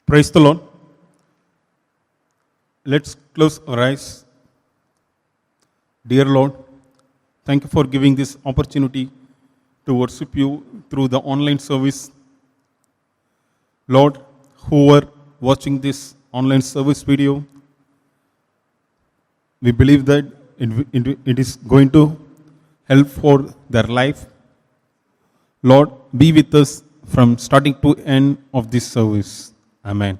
Praise the Lord. Let's close our eyes. Dear Lord, thank you for giving this opportunity to worship you through the online service. Lord, who are watching this online service video, we believe that it is going to help for their life. Lord, be with us from starting to end of this service. Amen.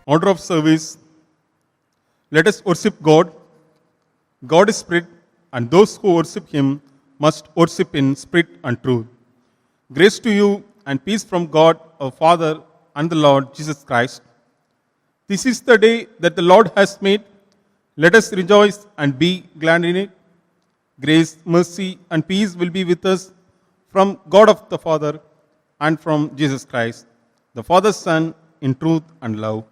Order of service. Let us worship God. God is spirit, and those who worship him must worship in spirit and truth. Grace to you and peace from God our Father and the Lord Jesus Christ. This is the day that the Lord has made. Let us rejoice and be glad in it. Grace, mercy, and peace will be with us from God of the Father and from Jesus Christ, the Father's Son, in truth and love.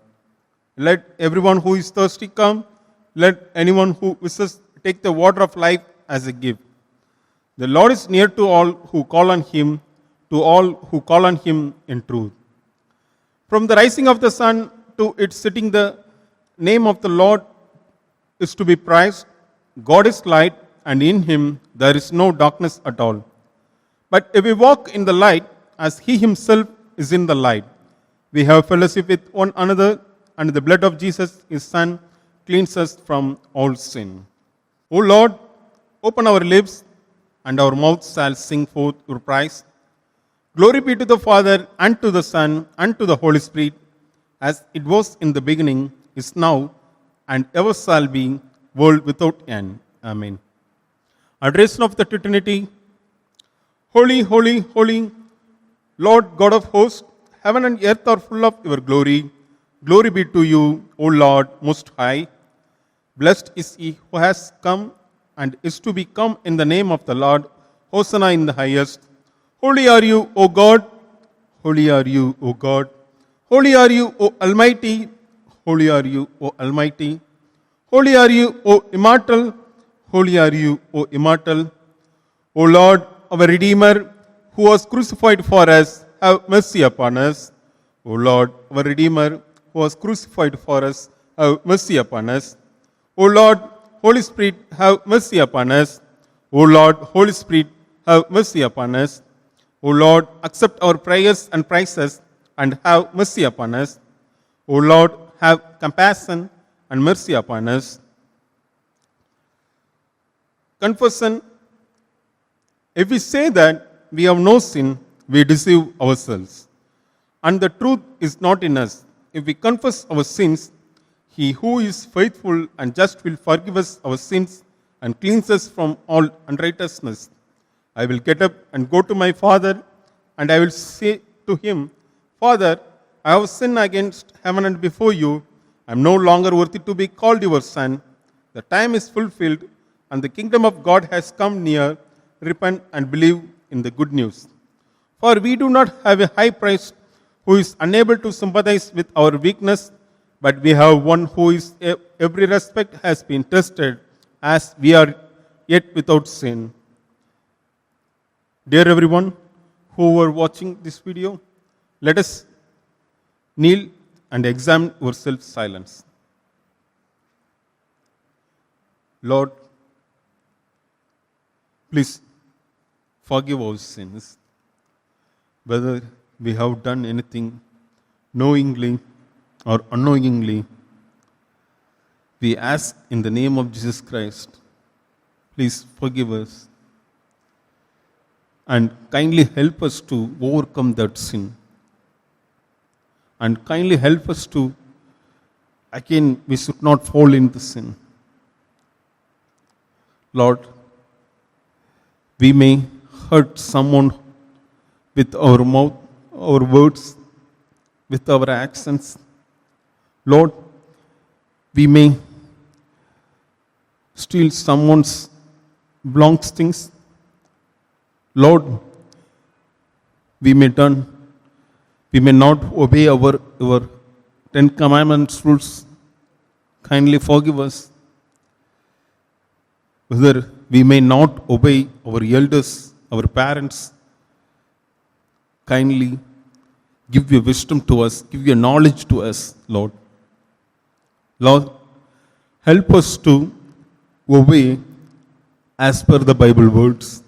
Let everyone who is thirsty come. Let anyone who wishes take the water of life as a gift. The Lord is near to all who call on him, to all who call on him in truth. From the rising of the sun to its setting, the name of the Lord is to be praised. God is light, and in him there is no darkness at all. But if we walk in the light, as he himself is in the light, we have fellowship with one another, and the blood of Jesus, his Son, cleanses us from all sin. O Lord, open our lips, and our mouths shall sing forth your praise. Glory be to the Father, and to the Son, and to the Holy Spirit, as it was in the beginning, is now, and ever shall be, world without end. Amen. Adoration of the Trinity. Holy, holy, holy, Lord God of hosts, heaven and earth are full of your glory. Glory be to you, O Lord Most High. Blessed is he who has come and is to be come in the name of the Lord. Hosanna in the highest. Holy are you, O God. Holy are you, O God. Holy are you, O Almighty. Holy are you, O Almighty. Holy are you, O immortal. Holy are you, O immortal. O Lord, our Redeemer, who was crucified for us, have mercy upon us. O Lord, our Redeemer, who was crucified for us, have mercy upon us. O Lord, Holy Spirit, have mercy upon us. O Lord, Holy Spirit, have mercy upon us. O Lord, accept our prayers and praises and have mercy upon us. O Lord, have compassion and mercy upon us. Confession. If we say that we have no sin, we deceive ourselves, and the truth is not in us. If we confess our sins, He who is faithful and just will forgive us our sins and cleanse us from all unrighteousness. I will get up and go to my father, and I will say to him, Father, I have sinned against heaven and before you. I am no longer worthy to be called your son. The time is fulfilled, and the kingdom of God has come near. Repent and believe in the good news. For we do not have a high priest who is unable to sympathize with our weakness, but we have one who is every respect has been tested, as we are yet without sin. Dear everyone who are watching this video, let us kneel and examine ourselves in silence. Lord, please forgive our sins, whether we have done anything knowingly or unknowingly. We ask in the name of Jesus Christ, please forgive us and kindly help us to overcome that sin. And kindly help us to, again, we should not fall into sin. Lord, we may hurt someone with our mouth, our words, with our actions. Lord, we may steal someone's belongs things. Lord, we may not obey our 10 Commandments rules. Kindly forgive us. Whether we may not obey our elders, our parents, kindly give your wisdom to us, give your knowledge to us, Lord. Lord, help us to obey as per the Bible words.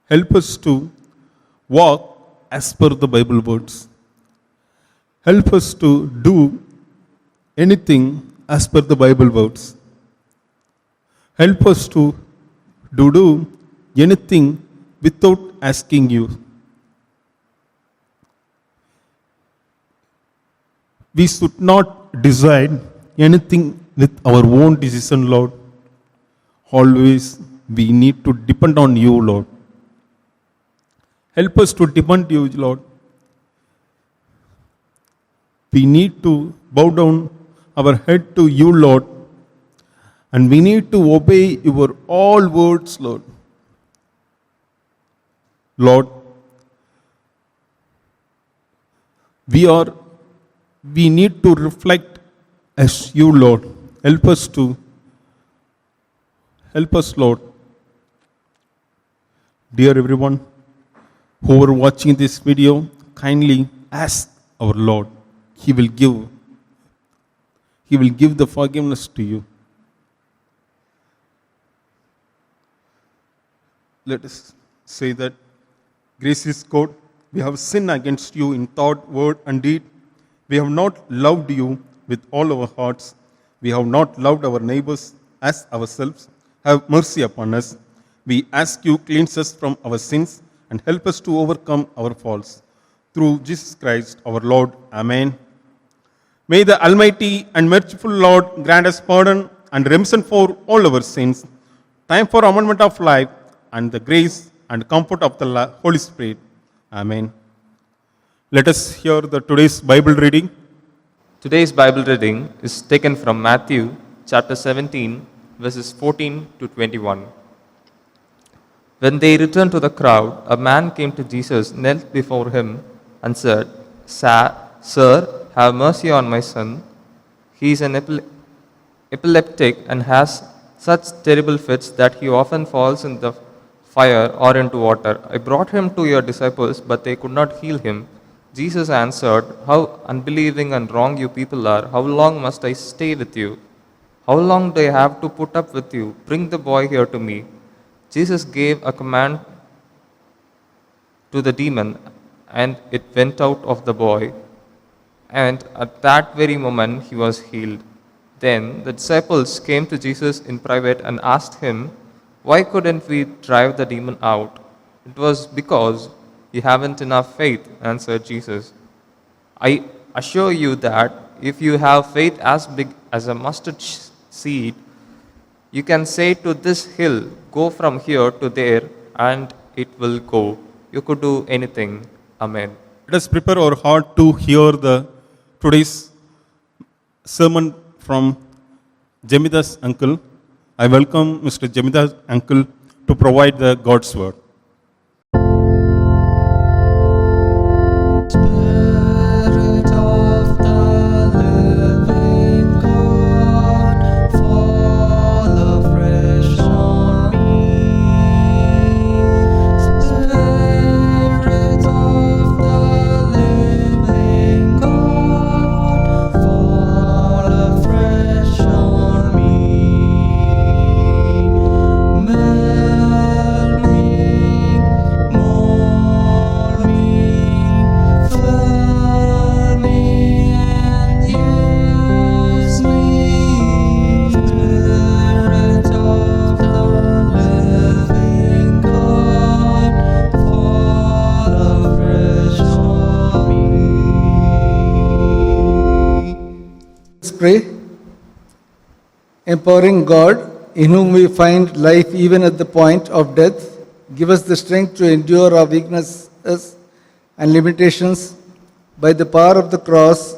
Help us to walk as per the Bible words. Help us to do anything as per the Bible words. Help us to do anything without asking you. We should not decide anything with our own decision, Lord. Always we need to depend on you, Lord. Help us to depend on you, Lord. We need to bow down our head to you, Lord. And we need to obey your all words, Lord. Lord, we need to reflect as you, Lord. Help us, Lord. Dear everyone who are watching this video, kindly ask our Lord. He will give the forgiveness to you. Let us say that, gracious God, we have sinned against you in thought, word, and deed. We have not loved you with all our hearts. We have not loved our neighbors as ourselves. Have mercy upon us. We ask you, cleanse us from our sins and help us to overcome our faults. Through Jesus Christ our Lord. Amen. May the Almighty and merciful Lord grant us pardon and remission for all our sins, time for amendment of life, and the grace and comfort of the Holy Spirit. Amen. Let us hear today's Bible reading. Today's Bible reading is taken from Matthew chapter 17, verses 14 to 21. When they returned to the crowd, a man came to Jesus, knelt before him, and said, Sir, have mercy on my son. He is an epileptic and has such terrible fits that he often falls in the fire or into water. I brought him to your disciples, but they could not heal him. Jesus answered, How unbelieving and wrong you people are. How long must I stay with you? How long do I have to put up with you? Bring the boy here to me. Jesus gave a command to the demon, and it went out of the boy, and at that very moment he was healed. Then the disciples came to Jesus in private and asked him, "Why couldn't we drive the demon out?" "It was because you haven't enough faith," answered Jesus. "I assure you that if you have faith as big as a mustard seed, you can say to this hill, 'Go from here to there,' and it will go." You could do anything. Amen. Let us prepare our heart to hear the today's sermon from Jemida's uncle. I welcome Mr. Jemida's uncle to provide the God's word. Spirit of the living God, fall afresh on me. Spirit of the living God, fall afresh on me. Melt me, mold me, fill me and use me. Spirit of the living God, fall afresh on me. Let's pray. Empowering God, in whom we find life even at the point of death, give us the strength to endure our weaknesses and limitations by the power of the cross,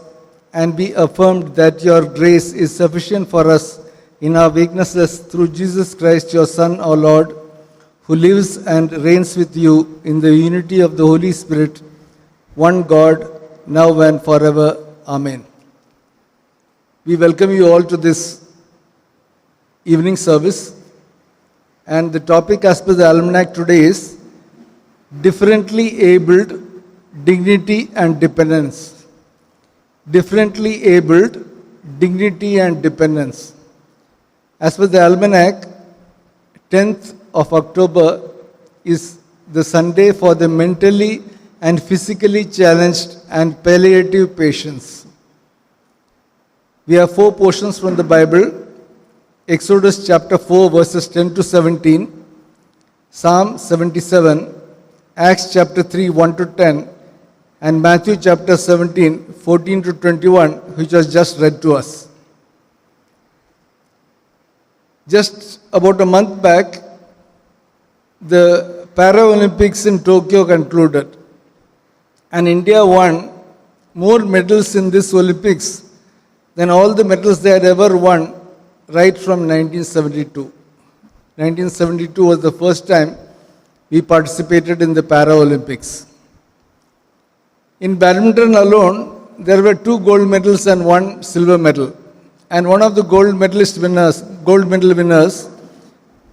and be affirmed that your grace is sufficient for us in our weaknesses through Jesus Christ, your Son, our Lord, who lives and reigns with you in the unity of the Holy Spirit, one God, now and forever. Amen. We welcome you all to this evening service, and the topic as per the almanac today is differently abled, dignity and dependence. Differently abled, dignity and dependence. As per the almanac, 10th of October is the Sunday for the mentally and physically challenged and palliative patients. We have 4 portions from the Bible: Exodus chapter 4 verses 10 to 17, Psalm 77, Acts chapter 3 1 to 10, and Matthew chapter 17 14 to 21, which was just read to us. Just about a month back, the Paralympics in Tokyo concluded, and India won more medals in this Olympics than all the medals they had ever won right from 1972. 1972 was the first time we participated in the Paralympics. In badminton alone, there were 2 gold medals and 1 silver medal. And one of the gold medal winners,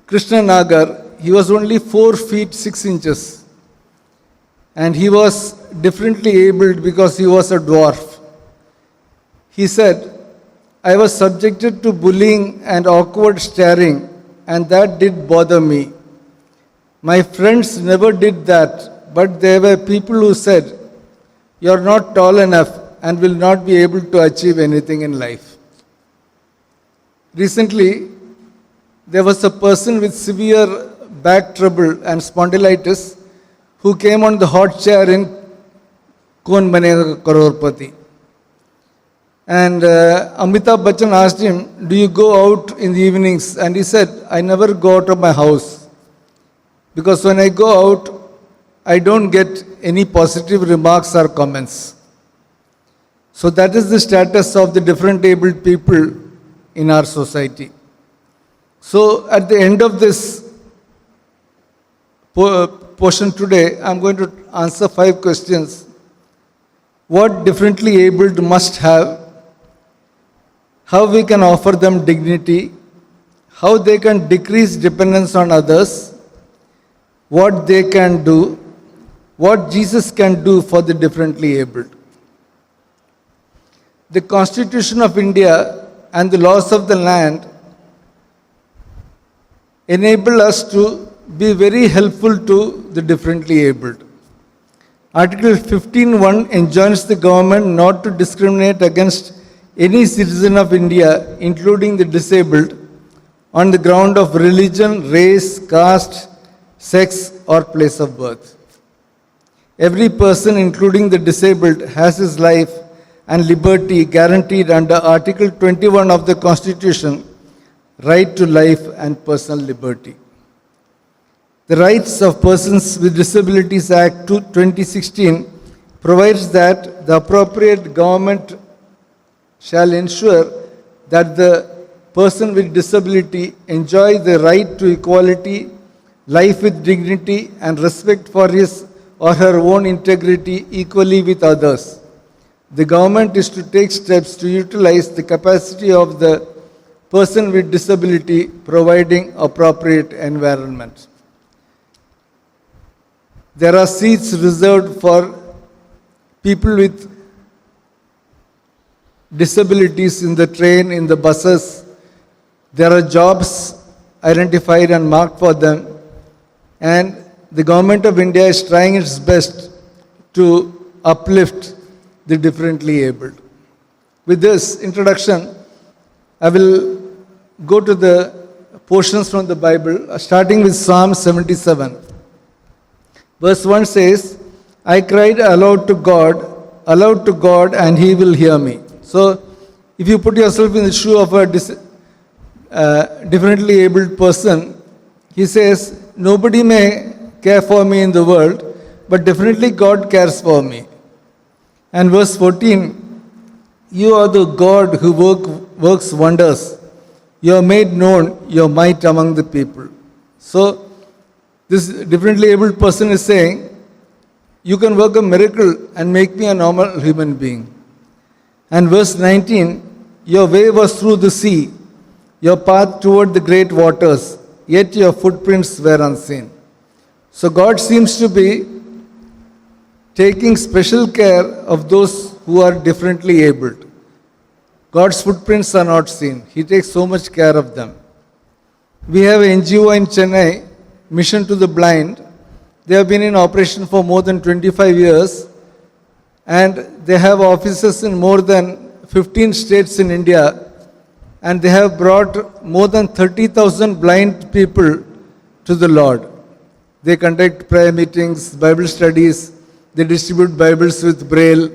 Krishna Nagar, he was only 4 feet 6 inches. And he was differently abled because he was a dwarf. He said, "I was subjected to bullying and awkward staring, and that did bother me. My friends never did that, but there were people who said, 'You're not tall enough and will not be able to achieve anything in life.'" Recently, there was a person with severe back trouble and spondylitis who came on the hot chair in Kaun Banega Crorepati. And Amitabh Bachchan asked him, "Do you go out in the evenings?" And he said, "I never go out of my house, because when I go out, I don't get any positive remarks or comments." So that is the status of the different abled people in our society. So at the end of this portion today, I'm going to answer 5 questions. What differently abled must have, how we can offer them dignity, how they can decrease dependence on others, what they can do, what Jesus can do for the differently abled. The Constitution of India and the laws of the land enable us to be very helpful to the differently abled. Article 15.1 enjoins the government not to discriminate against any citizen of India, including the disabled, on the ground of religion, race, caste, sex, or place of birth. Every person, including the disabled, has his life and liberty guaranteed under Article 21 of the Constitution, right to life and personal liberty. The Rights of Persons with Disabilities Act 2016 provides that the appropriate government shall ensure that the person with disability enjoy the right to equality, life with dignity, and respect for his or her own integrity equally with others. The government is to take steps to utilize the capacity of the person with disability, providing appropriate environment. There are seats reserved for people with disabilities in the train, in the buses. There are jobs identified and marked for them, and the government of India is trying its best to uplift the differently abled. With this introduction, I will go to the portions from the Bible, starting with Psalm 77. Verse 1 says, I cried aloud to God, and He will hear me. So, if you put yourself in the shoe of a differently abled person, he says, nobody may care for me in the world, but definitely God cares for me. And verse 14, you are the God who works wonders. You have made known your might among the people. So, this differently abled person is saying, you can work a miracle and make me a normal human being. And verse 19, your way was through the sea, your path toward the great waters, yet your footprints were unseen. So God seems to be taking special care of those who are differently abled. God's footprints are not seen. He takes so much care of them. We have an NGO in Chennai, Mission to the Blind. They have been in operation for more than 25 years, and they have offices in more than 15 states in India, and they have brought more than 30,000 blind people to the Lord. They conduct prayer meetings, Bible studies, they distribute Bibles with Braille,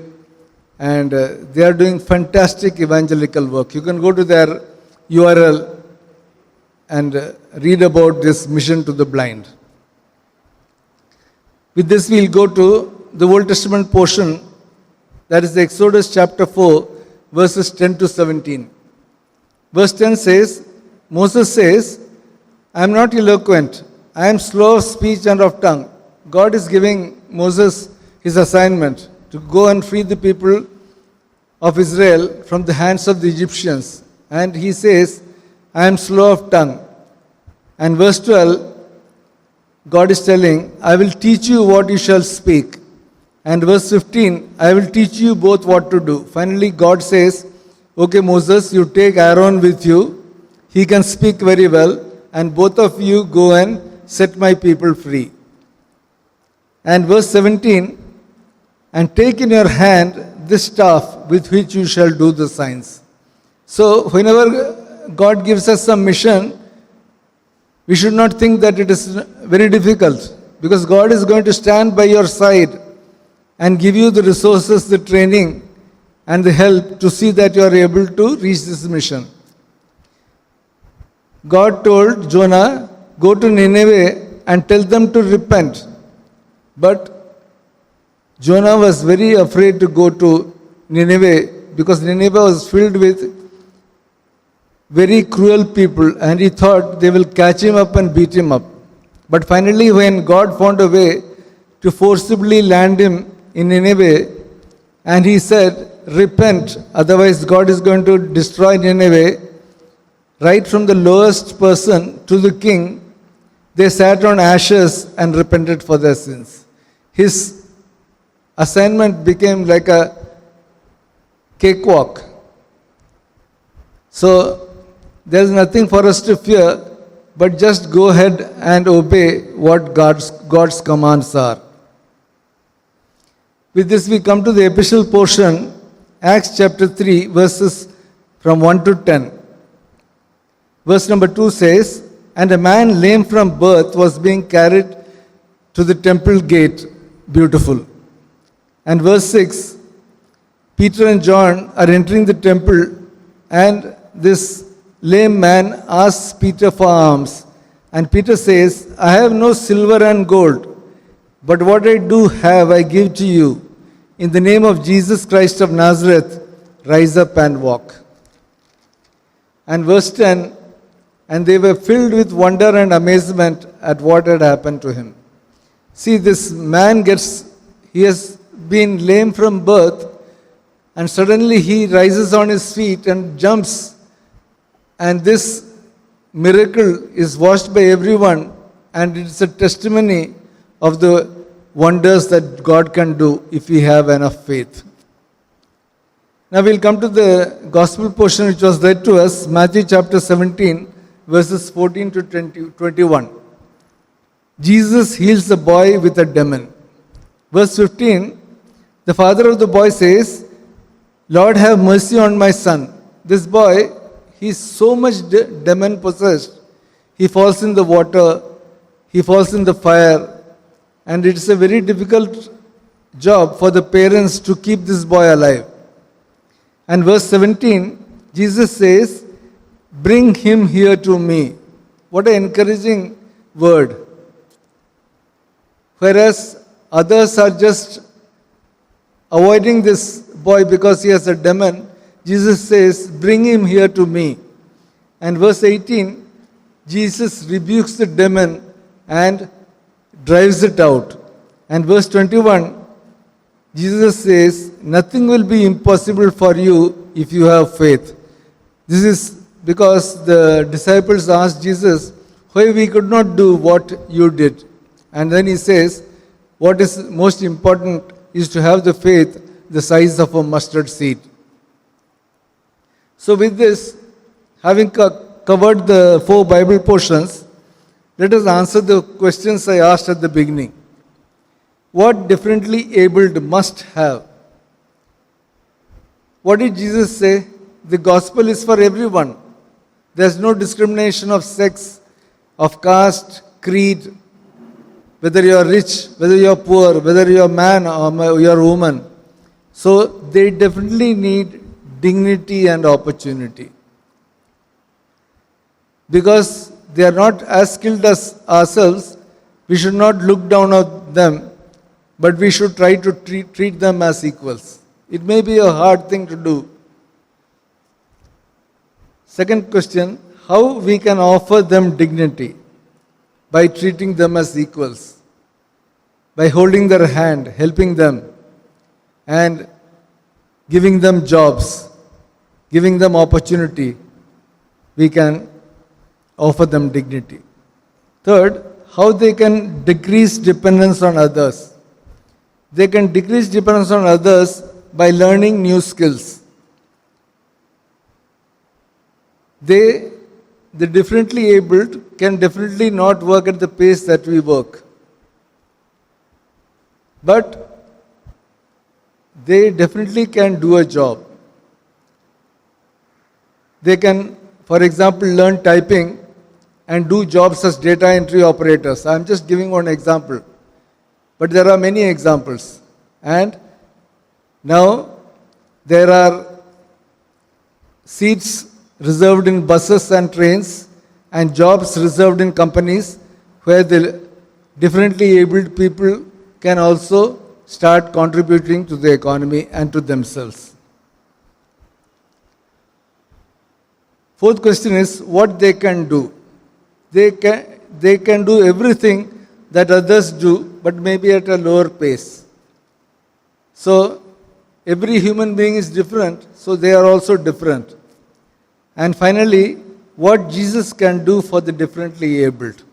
and they are doing fantastic evangelical work. You can go to their URL and read about this Mission to the Blind. With this, we'll go to the Old Testament portion, that is Exodus chapter 4, verses 10 to 17. Verse 10 says, Moses says, I am not eloquent, I am slow of speech and of tongue. God is giving Moses his assignment to go and free the people of Israel from the hands of the Egyptians. And he says, I am slow of tongue. And verse 12, God is telling, I will teach you what you shall speak. And verse 15, I will teach you both what to do. Finally, God says, okay, Moses, you take Aaron with you. He can speak very well. And both of you go and set my people free. And verse 17, and take in your hand this staff with which you shall do the signs. So, whenever God gives us some mission, we should not think that it is very difficult, because God is going to stand by your side and give you the resources, the training, and the help to see that you are able to reach this mission. God told Jonah, go to Nineveh and tell them to repent. But Jonah was very afraid to go to Nineveh, because Nineveh was filled with very cruel people, and he thought they will catch him up and beat him up. But finally, when God found a way to forcibly land him in Nineveh, and he said, repent, otherwise God is going to destroy Nineveh, right from the lowest person to the king, they sat on ashes and repented for their sins. His assignment became like a cakewalk. So, there is nothing for us to fear, but just go ahead and obey what God's commands are. With this, we come to the epistle portion, Acts chapter 3, verses from 1 to 10. Verse number 2 says, "And a man lame from birth was being carried to the temple gate." Beautiful. And verse 6, Peter and John are entering the temple, and this lame man asks Peter for alms. And Peter says, "I have no silver and gold, but what I do have I give to you. In the name of Jesus Christ of Nazareth, rise up and walk." And verse 10, "And they were filled with wonder and amazement at what had happened to him." See, this man he has been lame from birth, and suddenly he rises on his feet and jumps. And this miracle is watched by everyone, and it's a testimony of the wonders that God can do if we have enough faith. Now we'll come to the gospel portion which was read to us, Matthew chapter 17, verses 14 to 21. Jesus heals a boy with a demon. Verse 15, the father of the boy says, "Lord, have mercy on my son." This boy, he's so much demon possessed. He falls in the water, he falls in the fire, and it's a very difficult job for the parents to keep this boy alive. And verse 17, Jesus says, "Bring him here to me." What an encouraging word. Whereas others are just avoiding this boy because he has a demon, Jesus says, "Bring him here to me." And verse 18, Jesus rebukes the demon and drives it out. And verse 21, Jesus says, "Nothing will be impossible for you if you have faith." This is because the disciples asked Jesus, "Why we could not do what you did?" And then he says, what is most important is to have the faith the size of a mustard seed. So with this, having covered the 4 Bible portions, let us answer the questions I asked at the beginning. What differently abled must have? What did Jesus say? The gospel is for everyone. There's no discrimination of sex, of caste, creed, whether you are rich, whether you are poor, whether you are man or you are woman. So they definitely need dignity and opportunity. Because they are not as skilled as ourselves, we should not look down on them, but we should try to treat them as equals. It may be a hard thing to do. Second question, how we can offer them dignity? By treating them as equals, by holding their hand, helping them, and giving them jobs, giving them opportunity, we can offer them dignity. Third, how they can decrease dependence on others. They can decrease dependence on others by learning new skills. The differently abled can definitely not work at the pace that we work. But they definitely can do a job. They can, for example, learn typing and do jobs as data entry operators. I'm just giving one example. But there are many examples. And now there are seats reserved in buses and trains and jobs reserved in companies where the differently abled people can also start contributing to the economy and to themselves. Fourth question is what they can do. They can do everything that others do, but maybe at a lower pace. So every human being is different, so they are also different. And finally, what Jesus can do for the differently abled.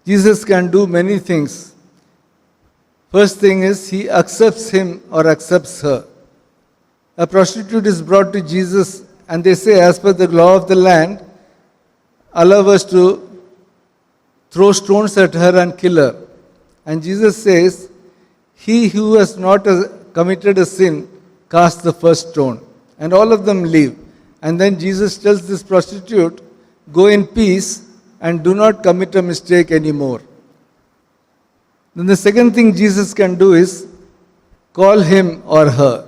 Jesus can do many things. First thing is, he accepts him or accepts her. A prostitute is brought to Jesus and they say, as per the law of the land, allow us to throw stones at her and kill her. And Jesus says, he who has not committed a sin, cast the first stone. And all of them leave. And then Jesus tells this prostitute, go in peace and do not commit a mistake anymore. Then the second thing Jesus can do is call him or her.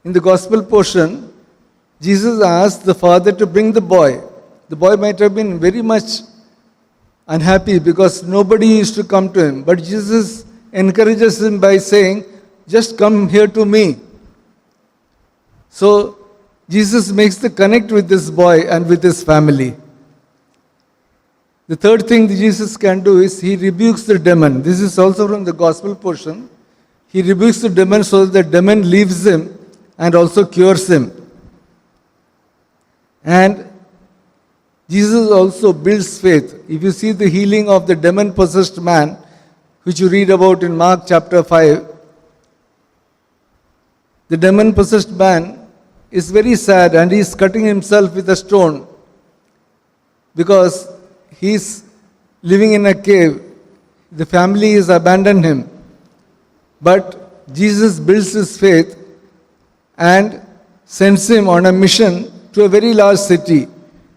In the gospel portion, Jesus asked the father to bring the boy. The boy might have been very much unhappy because nobody used to come to him. But Jesus encourages him by saying, just come here to me. So Jesus makes the connect with this boy and with his family. The third thing that Jesus can do is he rebukes the demon. This is also from the gospel portion. He rebukes the demon so that the demon leaves him and also cures him. And Jesus also builds faith. If you see the healing of the demon-possessed man, which you read about in Mark chapter 5, the demon-possessed man is very sad and he is cutting himself with a stone because he is living in a cave. The family has abandoned him. But Jesus builds his faith and sends him on a mission to a very large city,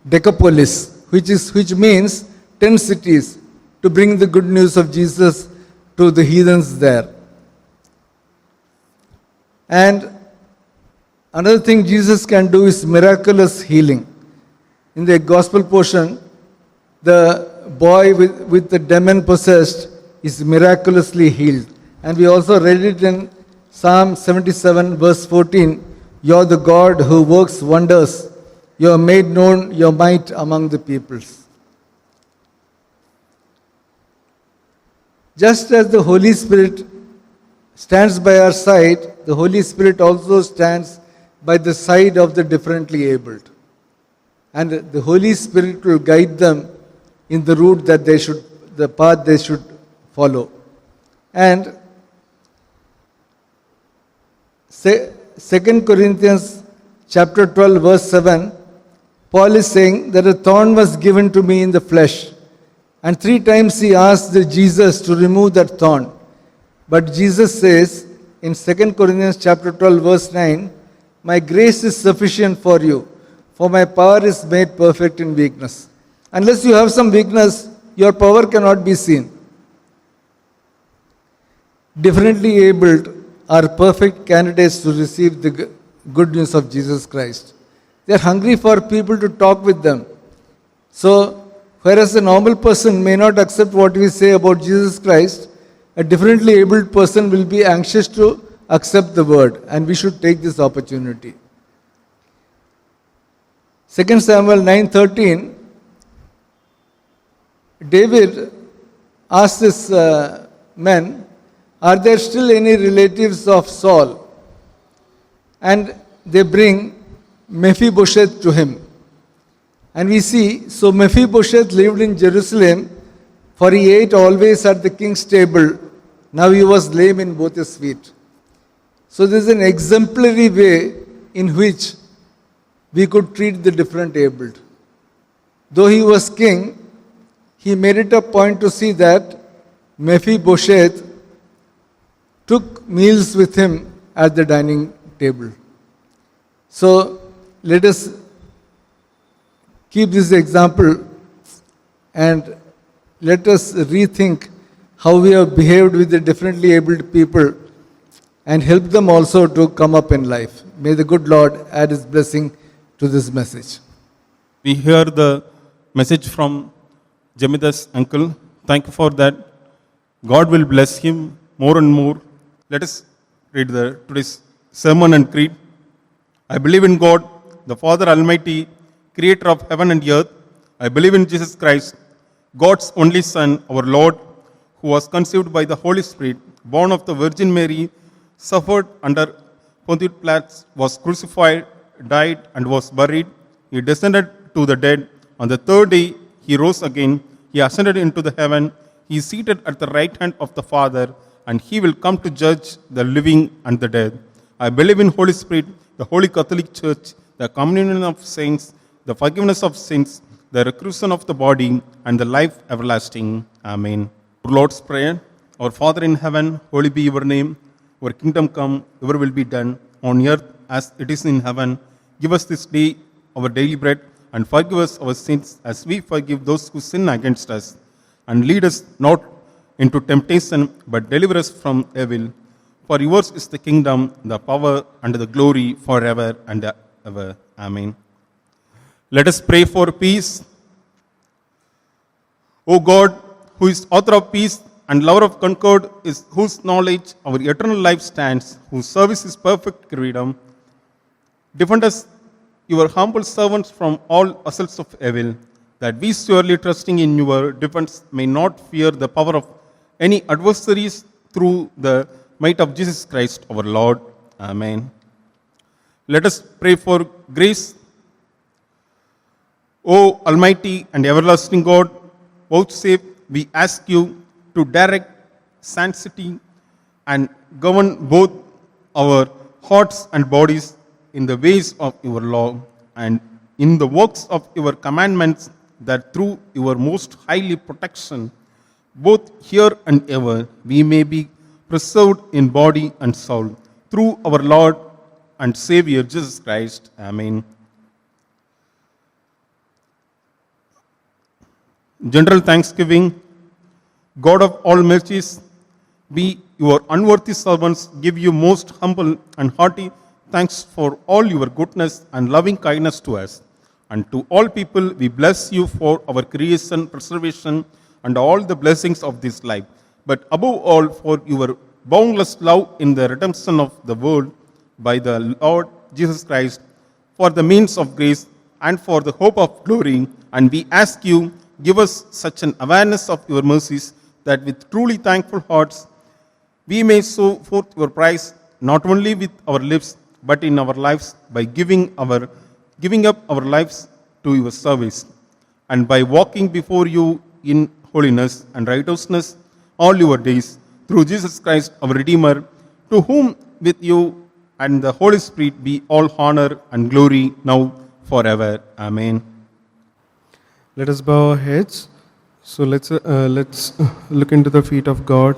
Decapolis, which means 10 cities, to bring the good news of Jesus to the heathens there. And another thing Jesus can do is miraculous healing. In the gospel portion, the boy with the demon possessed is miraculously healed. And we also read it in Psalm 77 verse 14. You are the God who works wonders. You have made known your might among the peoples. Just as the Holy Spirit stands by our side, the Holy Spirit also stands by the side of the differently abled. And the Holy Spirit will guide them in the route that the path they should follow. And 2 Corinthians chapter 12 verse 7, Paul is saying that a thorn was given to me in the flesh. And 3 times he asked Jesus to remove that thorn. But Jesus says in 2 Corinthians chapter 12 verse 9, my grace is sufficient for you, for my power is made perfect in weakness. Unless you have some weakness, your power cannot be seen. Differently abled are perfect candidates to receive the good news of Jesus Christ. They are hungry for people to talk with them. So, whereas a normal person may not accept what we say about Jesus Christ, a differently abled person will be anxious to accept the word, and we should take this opportunity. 2 Samuel 9:13, David asked his men, are there still any relatives of Saul? And they bring Mephibosheth to him. And we see, so Mephibosheth lived in Jerusalem, for he ate always at the king's table. Now he was lame in both his feet. So there is an exemplary way in which we could treat the different abled. Though he was king, he made it a point to see that Mephibosheth took meals with him at the dining table. So let us keep this example and let us rethink how we have behaved with the differently abled people and help them also to come up in life. May the good Lord add his blessing to this message. We hear the message from Jamida's uncle. Thank you for that. God will bless him more and more. Let us read today's sermon and creed. I believe in God, the Father Almighty, creator of heaven and earth. I believe in Jesus Christ, God's only Son, our Lord, who was conceived by the Holy Spirit, born of the Virgin Mary, suffered under Pontius Pilate, was crucified, died, and was buried. He descended to the dead. On the third day, he rose again. He ascended into the heaven. He is seated at the right hand of the Father, and he will come to judge the living and the dead. I believe in Holy Spirit, the Holy Catholic Church, the communion of saints, the forgiveness of sins, the resurrection of the body, and the life everlasting. Amen. Lord's Prayer. Our Father in heaven, holy be your name. Your kingdom come, your will be done, on earth as it is in heaven. Give us this day our daily bread, and forgive us our sins as we forgive those who sin against us. And lead us not into temptation, but deliver us from evil. For yours is the kingdom, the power, and the glory forever and ever. Amen. Let us pray for peace. O God, who is author of peace and lover of concord, is whose knowledge our eternal life stands, whose service is perfect freedom, defend us, your humble servants, from all assaults of evil, that we, surely trusting in your defense, may not fear the power of any adversaries, through the might of Jesus Christ our Lord. Amen. Let us pray for grace. O Almighty and everlasting God, vouchsafe, we ask you, to direct sanctity and govern both our hearts and bodies in the ways of your law and in the works of your commandments, that through your most highly protection, both here and ever, we may be preserved in body and soul, through our Lord and Savior Jesus Christ. Amen. General thanksgiving. God of all mercies, we, your unworthy servants, give you most humble and hearty thanks for all your goodness and loving kindness to us. And to all people, we bless you for our creation, preservation, and all the blessings of this life. But above all, for your boundless love in the redemption of the world by the Lord Jesus Christ, for the means of grace and for the hope of glory. And we ask you, give us such an awareness of your mercies, that with truly thankful hearts we may show forth your praise, not only with our lips, but in our lives, by giving up our lives to your service, and by walking before you in holiness and righteousness all your days, through Jesus Christ our Redeemer, to whom with you and the Holy Spirit be all honor and glory now forever. Amen. Let us bow our heads. So let's look into the feet of God.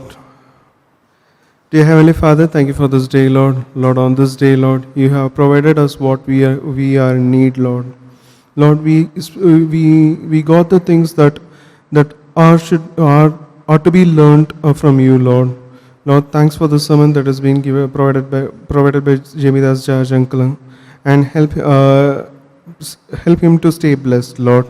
Dear Heavenly Father, thank you for this day, Lord. Lord, on this day, Lord, you have provided us what we are in need, Lord. Lord, we got the things that are to be learned from you, Lord. Lord, thanks for the sermon that has been provided by Jamie Das Jaj Uncle, and help him to stay blessed, Lord.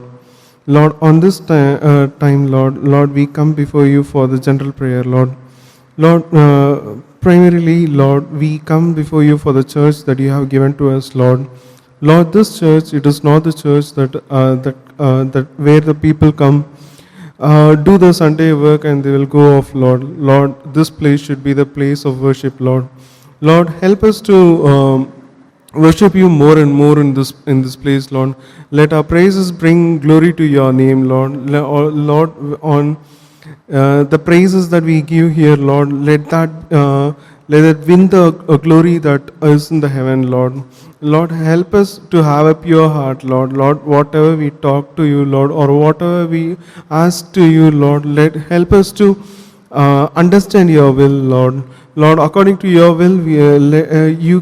Lord, on this time, Lord, we come before you for the general prayer, Lord. Lord, primarily, Lord, we come before you for the church that you have given to us, Lord. Lord, this church, it is not the church that where the people come, do the Sunday work and they will go off, Lord. Lord, this place should be the place of worship, Lord. Lord, help us to worship you more and more in this place, Lord. Let our praises bring glory to your name, Lord. Lord, on the praises that we give here, Lord, let that win the glory that is in the heaven, Lord. Lord, help us to have a pure heart, Lord. Lord, whatever we talk to you, Lord, or whatever we ask to you, Lord, help us to understand your will, Lord. Lord, according to your will, you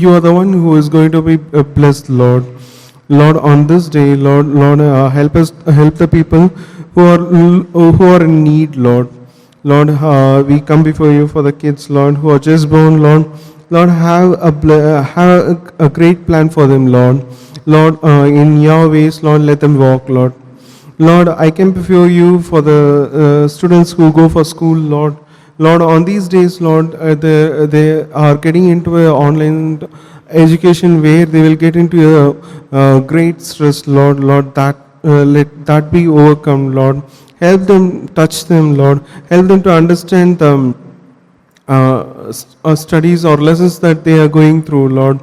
are the one who is going to be blessed, Lord. Lord, on this day, Lord, help the people who are in need, Lord. Lord, we come before you for the kids, Lord, who are just born, Lord. Lord, have a great plan for them, Lord. Lord, in your ways, Lord, let them walk, Lord. Lord, I come before you for the students who go for school, Lord. Lord, on these days, Lord, they are getting into an online education where they will get into a great stress, Lord. Lord, let that be overcome, Lord. Help them, touch them, Lord. Help them to understand the studies or lessons that they are going through, Lord.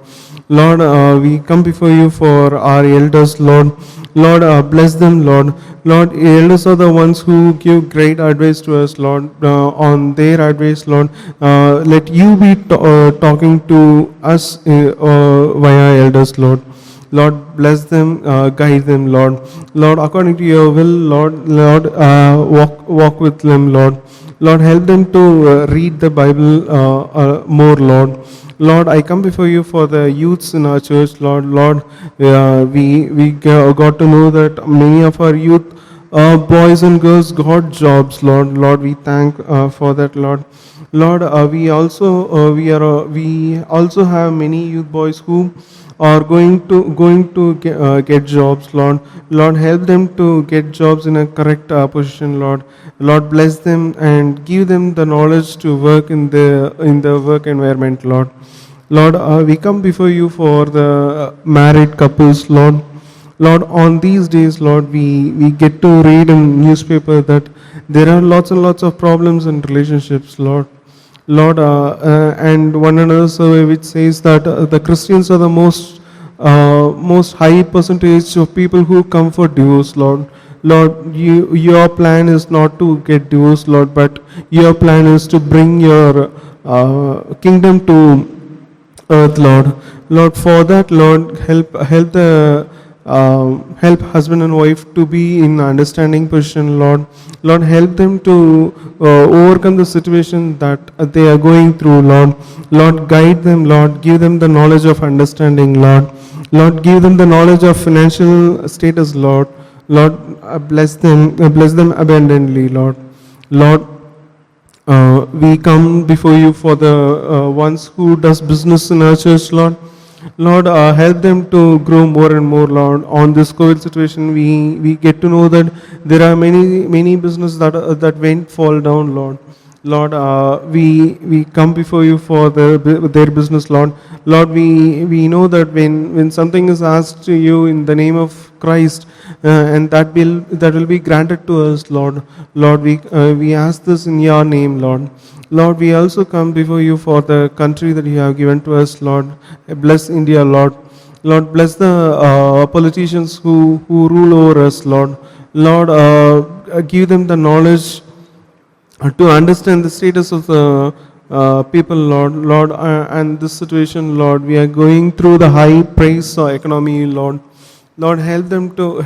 Lord, we come before you for our elders, Lord. Lord, bless them, Lord. Lord, elders are the ones who give great advice to us, Lord. On their advice, Lord, let you be talking to us via elders, Lord. Lord, bless them, guide them, Lord. Lord, according to your will, Lord, walk with them, Lord. Lord, help them to read the Bible more, Lord. Lord, I come before you for the youths in our church, Lord. Lord, got to know that many of our youth, boys and girls, got jobs, Lord. Lord, we thank for that, Lord. Lord, we also have many youth boys who are going to get jobs, Lord. Lord, help them to get jobs in a correct position, Lord. Lord, bless them and give them the knowledge to work in the work environment, Lord. Lord, we come before you for the married couples, Lord. Lord, on these days, Lord, we get to read in newspaper that there are lots and lots of problems in relationships, Lord. Lord, and one another survey which says that the Christians are the most high percentage of people who come for divorce, Lord. Lord, your plan is not to get divorced, Lord, but your plan is to bring your kingdom to earth, Lord. Lord, for that, Lord, help husband and wife to be in understanding position, Lord. Lord, help them to overcome the situation that they are going through, Lord. Lord, guide them, Lord. Give them the knowledge of understanding, Lord. Lord, give them the knowledge of financial status, Lord. Lord, bless them abundantly, Lord. Lord, we come before you for the ones who does business in our church, Lord. Lord, help them to grow more and more, Lord. On this COVID situation, we get to know that there are many businesses that went fall down, Lord. Lord, we come before you for their business, Lord. Lord, we know that when something is asked to you in the name of Christ, and that will be granted to us, Lord. Lord, we ask this in your name, Lord. Lord, we also come before you for the country that you have given to us, Lord. Bless India, Lord. Lord, bless the politicians who rule over us, Lord. Lord, give them the knowledge to understand the status of the people, Lord. Lord, and this situation, Lord, we are going through the high price economy, Lord. Lord, help them to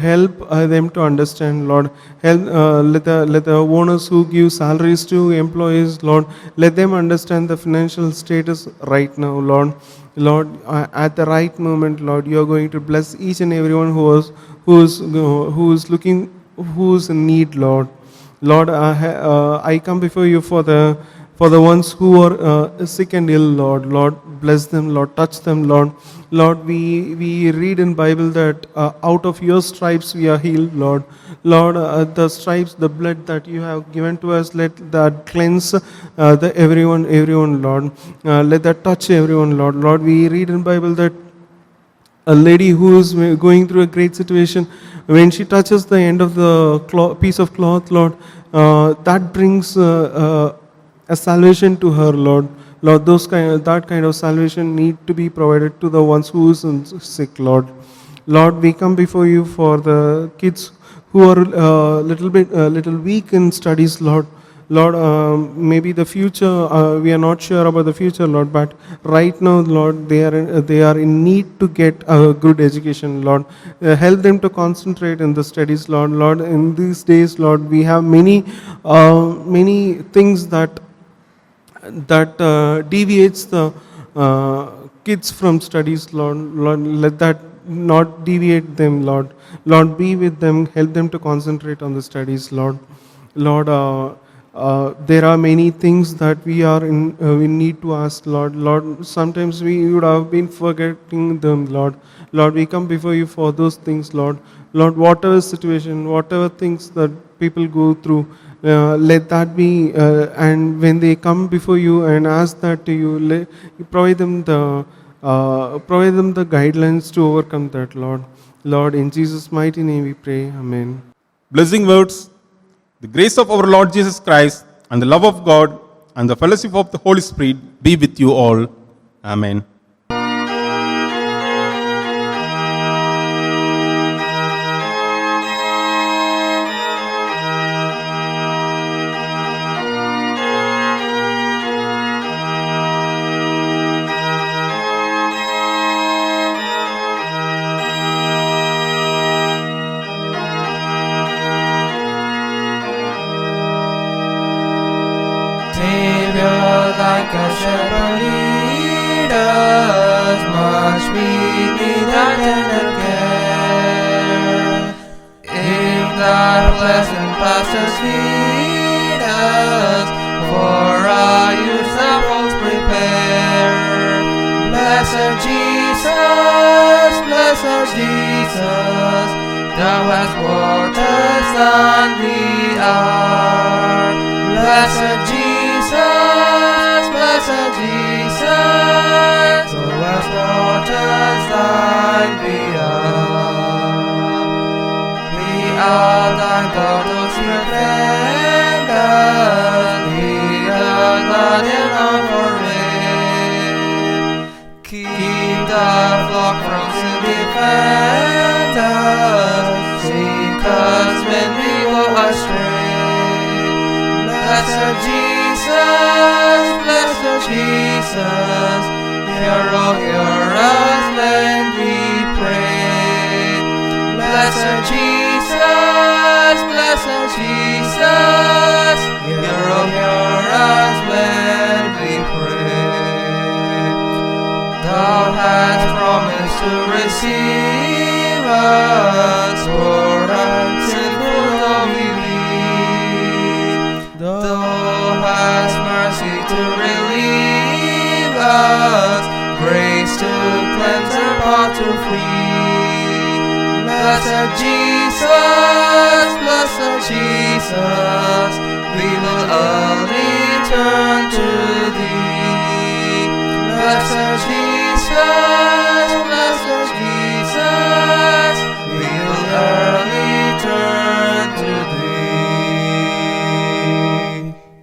understand, Lord. Help let the owners who give salaries to employees, Lord, let them understand the financial status right now, Lord. Lord, at the right moment, Lord, you are going to bless each and everyone who is looking, who is in need, Lord. Lord, I come before you for the ones who are sick and ill, Lord. Lord, bless them, Lord. Touch them, Lord. Lord, we read in Bible that out of your stripes we are healed, Lord. Lord, the stripes, the blood that you have given to us, let that cleanse everyone, Lord. Let that touch everyone, Lord. Lord, we read in Bible that a lady who is going through a great situation, when she touches the end of the piece of cloth, Lord, that brings a salvation to her, Lord. Lord, that kind of salvation need to be provided to the ones who is sick, Lord. Lord, we come before you for the kids who are little weak in studies, Lord. Lord, maybe the future, we are not sure about the future, Lord, but right now, Lord, they are in need to get a good education, Lord. Help them to concentrate in the studies, Lord. Lord, in these days, Lord, we have many things that deviates the kids from studies, Lord. Lord, let that not deviate them, Lord. Lord, be with them, help them to concentrate on the studies, Lord. Lord, there are many things that we need to ask, Lord. Lord, sometimes we would have been forgetting them, Lord. Lord, we come before you for those things, Lord. Lord, whatever situation, whatever things that people go through, let that be, and when they come before you and ask that to you, you provide them the guidelines to overcome that, Lord. Lord, in Jesus' mighty name we pray. Amen. Blessing words, the grace of our Lord Jesus Christ and the love of God and the fellowship of the Holy Spirit be with you all. Amen. like a shepherd lead us, much we need thy tender care. In thy pleasant pastures feed us, for our use thou wilt prepare. Blessed Jesus, thou hast waters than we are. Blessed Jesus, thou hast waters than we are. We are thy God, O Spirit, defend us, lead us, guardian of our way. Keep the flock from sin, defend us, seek us when we go astray. Blessed Jesus, hear us when we pray. Blessed Jesus, hear us when we pray. Thou hast promised to receive us, for our sinful though we be. Thou hast mercy to relieve us, grace to cleanse our path to free. Blessed Jesus,